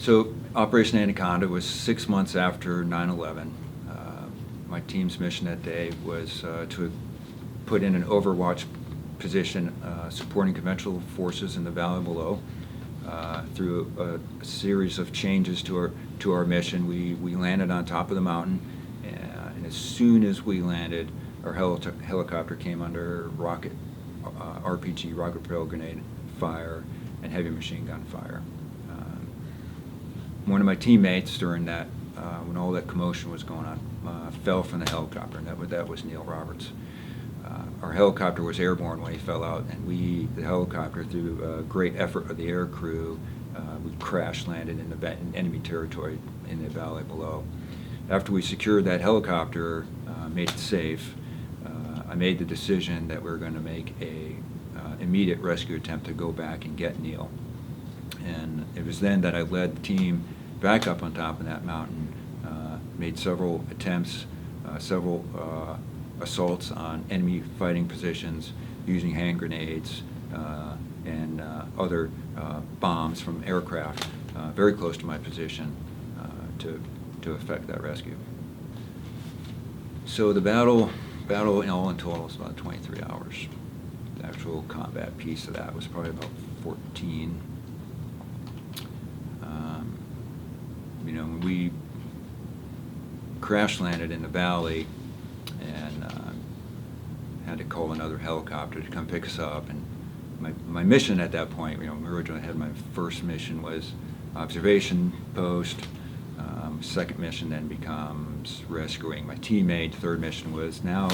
So Operation Anaconda was 6 months after 9/11. My team's mission that day was to put in an overwatch position supporting conventional forces in the valley below. Through a series of changes to our mission, we landed on top of the mountain, and as soon as we landed, our helicopter came under RPG, rocket-propelled grenade fire, and heavy machine gun fire. One of my teammates during that, when all that commotion was going on, fell from the helicopter, and that was Neil Roberts. Our helicopter was airborne when he fell out, and the helicopter, through great effort of the air crew, we crash landed in enemy territory in the valley below. After we secured that helicopter, made it safe, I made the decision that we were going to make a immediate rescue attempt to go back and get Neil. And it was then that I led the team back up on top of that mountain, made several attempts, several assaults on enemy fighting positions using hand grenades and other bombs from aircraft very close to my position to effect that rescue. So the battle all in total was about 23 hours. The actual combat piece of that was probably about 14. When we crash landed in the valley and had to call another helicopter to come pick us up, and my mission at that point, originally I had my first mission was observation post. Second mission then becomes rescuing my teammate. Third mission was now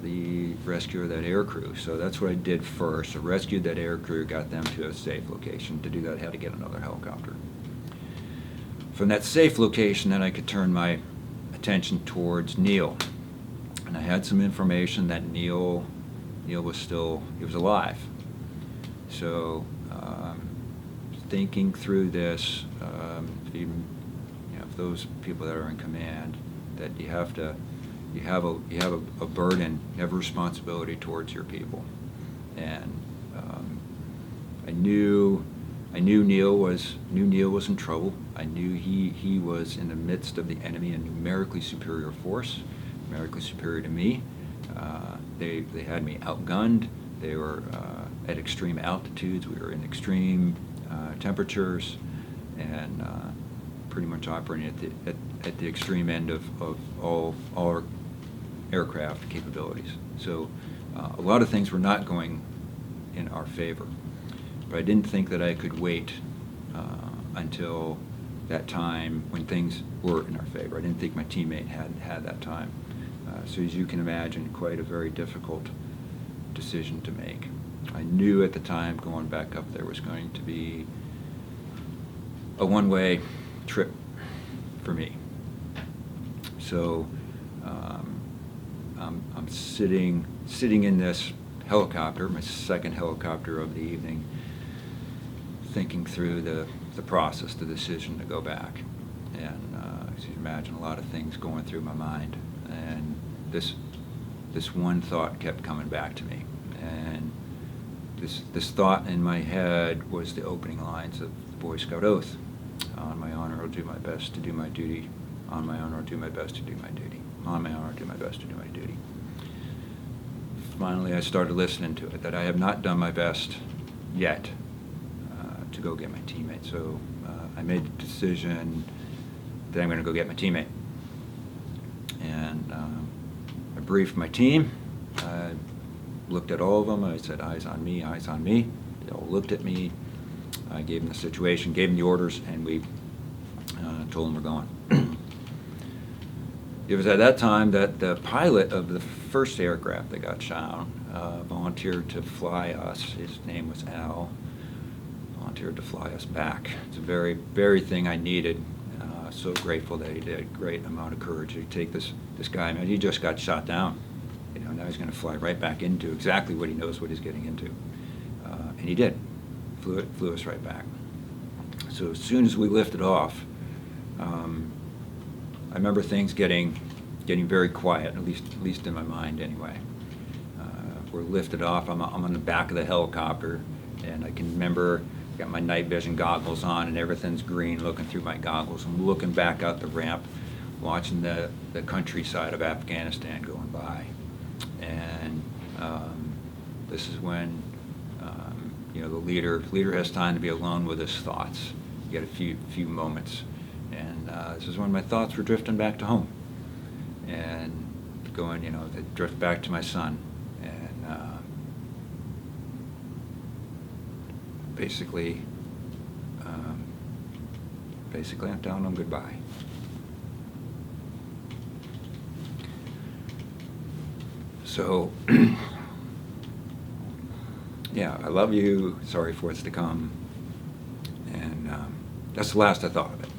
the rescue of that air crew. So that's what I did first. I rescued that air crew, got them to a safe location. To do that, I had to get another helicopter. From that safe location, then I could turn my attention towards Neil. And I had some information that Neil was alive. So thinking through this, those people that are in command, that you have a burden, you have a responsibility towards your people. And I knew Neil was in trouble. I knew he was in the midst of the enemy, a numerically superior force, numerically superior to me. They had me outgunned. They were at extreme altitudes. We were in extreme temperatures, and pretty much operating at the extreme end of all our aircraft capabilities. So a lot of things were not going in our favor. But I didn't think that I could wait until that time when things were in our favor. I didn't think my teammate had that time. So as you can imagine, quite a very difficult decision to make. I knew at the time going back up there was going to be a one-way trip for me. So I'm sitting in this helicopter, my second helicopter of the evening, thinking through the process, the decision to go back. And as you can imagine, a lot of things going through my mind. And this one thought kept coming back to me. And this thought in my head was the opening lines of the Boy Scout Oath. On my honor, I'll do my best to do my duty. On my honor, I'll do my best to do my duty. On my honor, I'll do my best to do my duty. Finally, I started listening to it, that I have not done my best yet to go get my teammate. So I made the decision that I'm going to go get my teammate. And I briefed my team. I looked at all of them. I said, eyes on me, eyes on me. They all looked at me. I gave them the situation, gave them the orders, and we told them we're going. It was at that time that the pilot of the first aircraft that got shot volunteered to fly us. His name was Al. Volunteered to fly us back. It's the very thing I needed. So grateful that he did. Great amount of courage to take this guy. Man, he just got shot down. Now he's going to fly right back into exactly what he knows what he's getting into, and he did. Flew us right back. So as soon as we lifted off, I remember things getting very quiet, at least in my mind anyway. We're lifted off. I'm on the back of the helicopter, and I can remember got my night vision goggles on, and everything's green looking through my goggles. I'm looking back out the ramp, watching the countryside of Afghanistan going by. And this is when you know, the leader has time to be alone with his thoughts. You get a few moments, and this is when my thoughts were drifting back to home, and going, you know, they drift back to my son, and basically I'm telling him goodbye. So, yeah, I love you, sorry for what's to come. And that's the last I thought of it.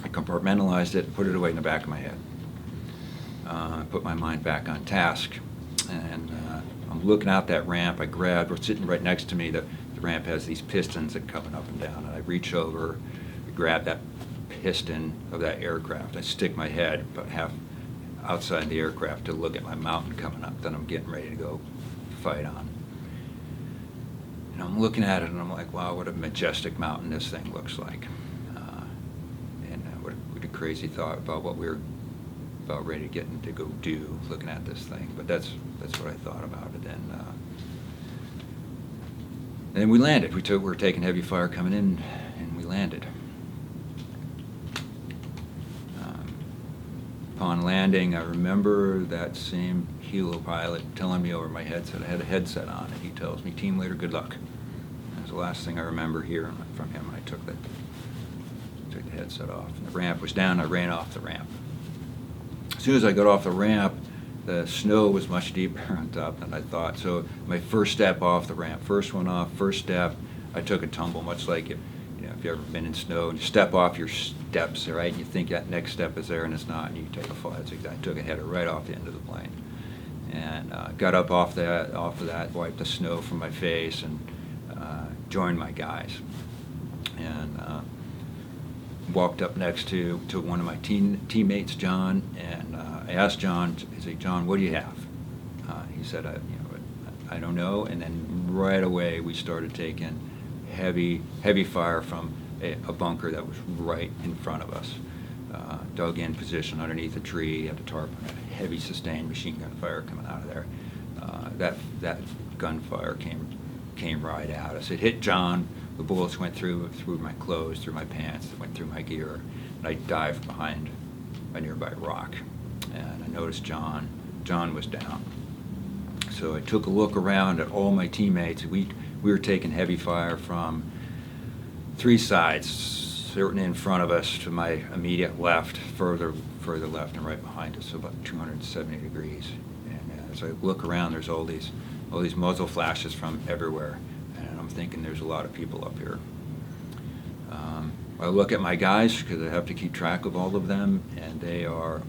I compartmentalized it, put it away in the back of my head. Put my mind back on task. And I'm looking out that ramp. I grabbed, we're sitting right next to me, the ramp has these pistons that come up and down. And I reach over, I grab that piston of that aircraft. I stick my head about half outside the aircraft to look at my mountain coming up that I'm getting ready to go fight on. And I'm looking at it and I'm like, wow, what a majestic mountain this thing looks like. And what a crazy thought about what we were about ready to get to go do, looking at this thing. But that's what I thought about it. And then we landed. We were taking heavy fire coming in, and we landed. Upon landing, I remember that same helo pilot telling me over my headset, I had a headset on, and he tells me, "Team leader, good luck." That was the last thing I remember hearing from him when I took the headset off. And the ramp was down, I ran off the ramp. As soon as I got off the ramp, the snow was much deeper on top than I thought. So my first step off the ramp, first one off, first step, I took a tumble, much like if you've ever been in snow and you step off your steps, right? And you think that next step is there and it's not, and you take a fall. I took a header right off the end of the plane, and got up off of that, wiped the snow from my face, and joined my guys, and walked up next to one of my teammates, John, and I asked John, I said, "John, what do you have?" He said, I don't know. And then right away we started taking heavy fire from a bunker that was right in front of us. Dug in position underneath a tree, had a tarp, and a heavy sustained machine gun fire coming out of there. That gunfire came right at us. It hit John. The bullets went through my clothes, through my pants, it went through my gear, and I dived behind a nearby rock. And I noticed John was down. So I took a look around at all my teammates. We were taking heavy fire from three sides, certainly in front of us, to my immediate left, further left, and right behind us, so about 270 degrees. And as I look around, there's all these muzzle flashes from everywhere. And I'm thinking there's a lot of people up here. I look at my guys, because I have to keep track of all of them, and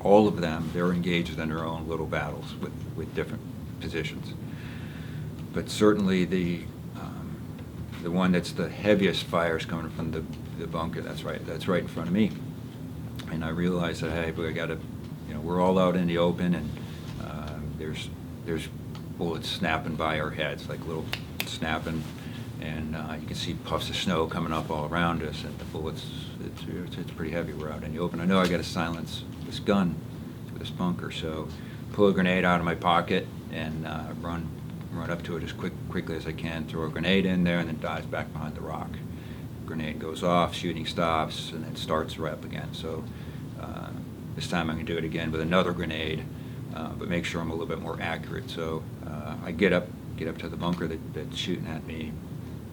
all of them, they're engaged in their own little battles with different positions. But certainly the one that's the heaviest fire is coming from the bunker. That's right in front of me. And I realized that, hey, we got to, we're all out in the open, and there's bullets snapping by our heads, like little snapping, and you can see puffs of snow coming up all around us, and the bullets, it's pretty heavy. We're out in the open. I know I got to silence this gun, this bunker, so pull a grenade out of my pocket and run up to it as quickly as I can, throw a grenade in there, and then dive back behind the rock. Grenade goes off, shooting stops, and then starts right up again. So this time I'm going to do it again with another grenade, but make sure I'm a little bit more accurate. So I get up to the bunker that's shooting at me,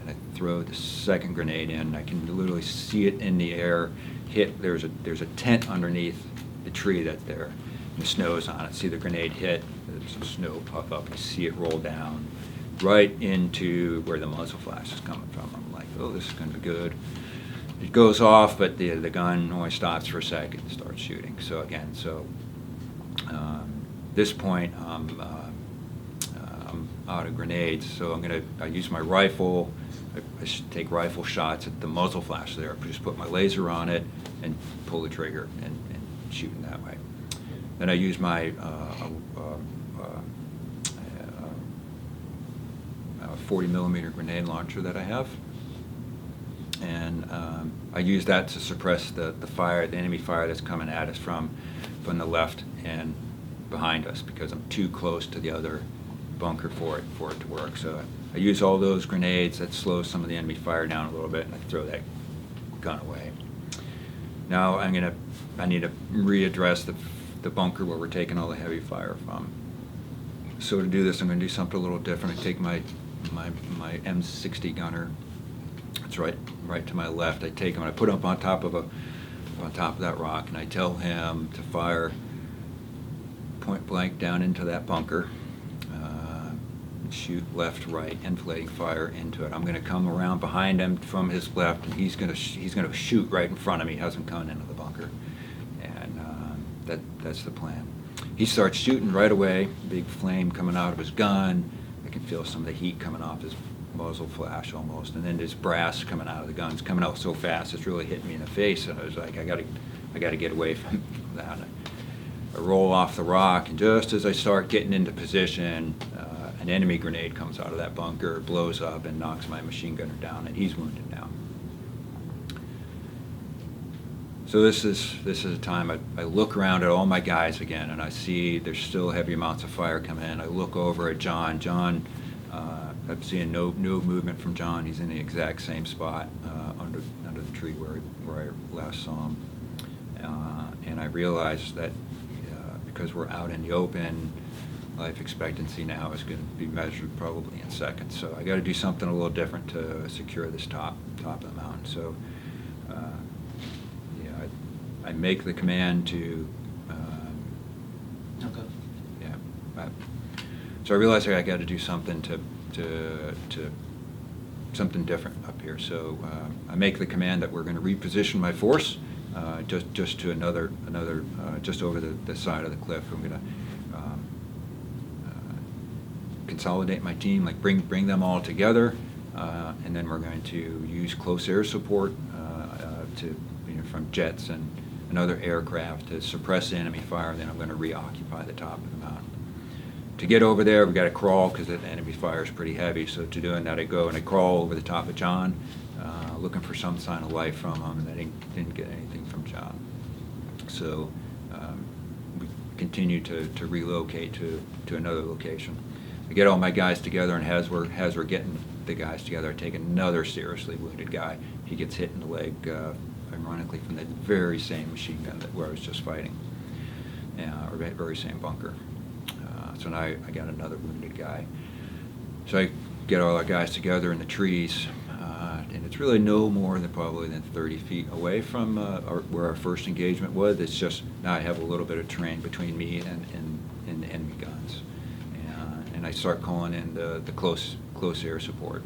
and I throw the second grenade in. I can literally see it in the air hit. There's a tent underneath the tree that's there, and the snow's on it. See the grenade hit, there's some snow puff up, you see it roll down right into where the muzzle flash is coming from. I'm like, oh, this is going to be good. It goes off, but the gun only stops for a second and starts shooting. So again, this point I'm out of grenades, so I use my rifle. I should take rifle shots at the muzzle flash there. I just put my laser on it and pull the trigger and shoot in that way. Then I use my 40 millimeter grenade launcher that I have, And I use that to suppress the fire, the enemy fire that's coming at us from the left and behind us, because I'm too close to the other bunker for it to work. So I use all those grenades. That slows some of the enemy fire down a little bit, and I throw that gun away. Now I need to readdress the bunker where we're taking all the heavy fire from. So to do this, I'm going to do something a little different. I take my M60 gunner. It's right to my left. I take him and I put him on top of that rock, and I tell him to fire point blank down into that bunker. Shoot left, right, inflating fire into it. I'm going to come around behind him from his left, and he's going to shoot right in front of me. He hasn't come into the bunker, and that's the plan. He starts shooting right away. Big flame coming out of his gun. I can feel some of the heat coming off his muzzle flash almost, and then this brass coming out of the gun's coming out so fast it's really hitting me in the face, and I was like, I got to get away from that. I roll off the rock, and just as I start getting into position, an enemy grenade comes out of that bunker, blows up, and knocks my machine gunner down, and he's wounded now. So this is a time I look around at all my guys again, and I see there's still heavy amounts of fire coming in. I look over at John. I'm seeing no movement from John. He's in the exact same spot under the tree where I last saw him. And I realized that because we're out in the open, life expectancy now is going to be measured probably in seconds. So I got to do something a little different to secure this top of the mountain. So I make the command to. Okay. Yeah. So I realized I got to do something to something different up here. So I make the command that we're going to reposition my force just to another just over the side of the cliff. I'm going to consolidate my team, like bring them all together, and then we're going to use close air support from jets and other aircraft to suppress the enemy fire. And then I'm going to reoccupy the top of the mountain. To get over there, we've got to crawl because the enemy fire is pretty heavy. So to doing that, I go and I crawl over the top of John, looking for some sign of life from him, and I didn't get anything from John. So we continue to relocate to another location. I get all my guys together, and as we're getting the guys together, I take another seriously wounded guy. He gets hit in the leg, ironically, from the very same machine gun where I was just fighting, or very same bunker. So now I got another wounded guy. So I get all our guys together in the trees, and it's really no more than probably 30 feet away from where our first engagement was. It's just now I have a little bit of terrain between me and the enemy guns, and I start calling in the close air support,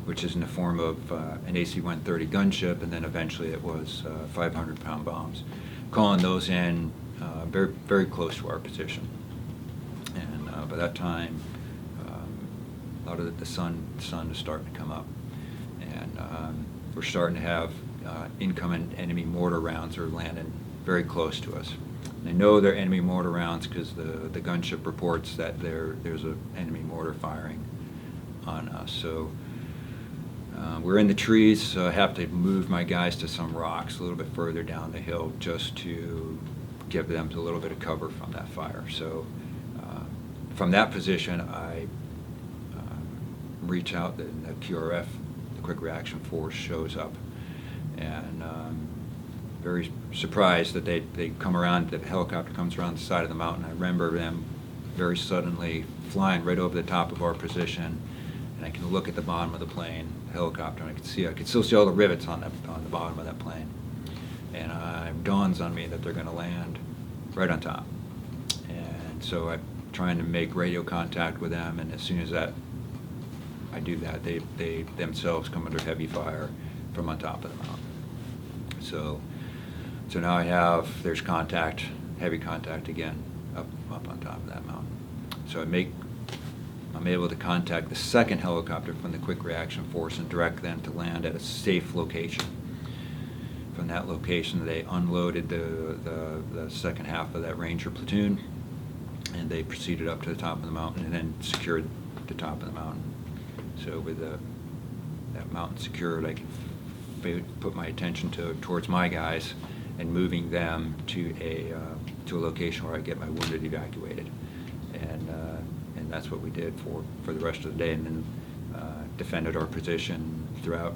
which is in the form of an AC-130 gunship, and then eventually it was 500-pound bombs. Calling those in very very close to our position. And by that time, a lot of the sun is starting to come up, and we're starting to have incoming enemy mortar rounds are landing very close to us. And I know they're enemy mortar rounds because the gunship reports that there's an enemy mortar firing on us. So we're in the trees, so I have to move my guys to some rocks a little bit further down the hill just to give them a little bit of cover from that fire. So from that position, I reach out, and the QRF, the Quick Reaction Force, shows up, and very surprised that they come around, the helicopter comes around the side of the mountain. I remember them very suddenly flying right over the top of our position, and I can look at the bottom of the plane, the helicopter, and I can still see all the rivets on the bottom of that plane. And it dawns on me that they're going to land right on top. And so I'm trying to make radio contact with them, and as soon as I do that, they themselves come under heavy fire from on top of the mountain. So now there's contact, heavy contact again, up on top of that mountain. So I'm able to contact the second helicopter from the Quick Reaction Force and direct them to land at a safe location. From that location, they unloaded the second half of that Ranger platoon, and they proceeded up to the top of the mountain and then secured the top of the mountain. So with that mountain secured, I could put my attention towards my guys and moving them to a location where I get my wounded evacuated, and that's what we did for the rest of the day, and then defended our position throughout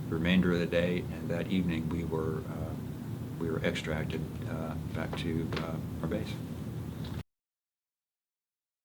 the remainder of the day. And that evening we were extracted back to our base.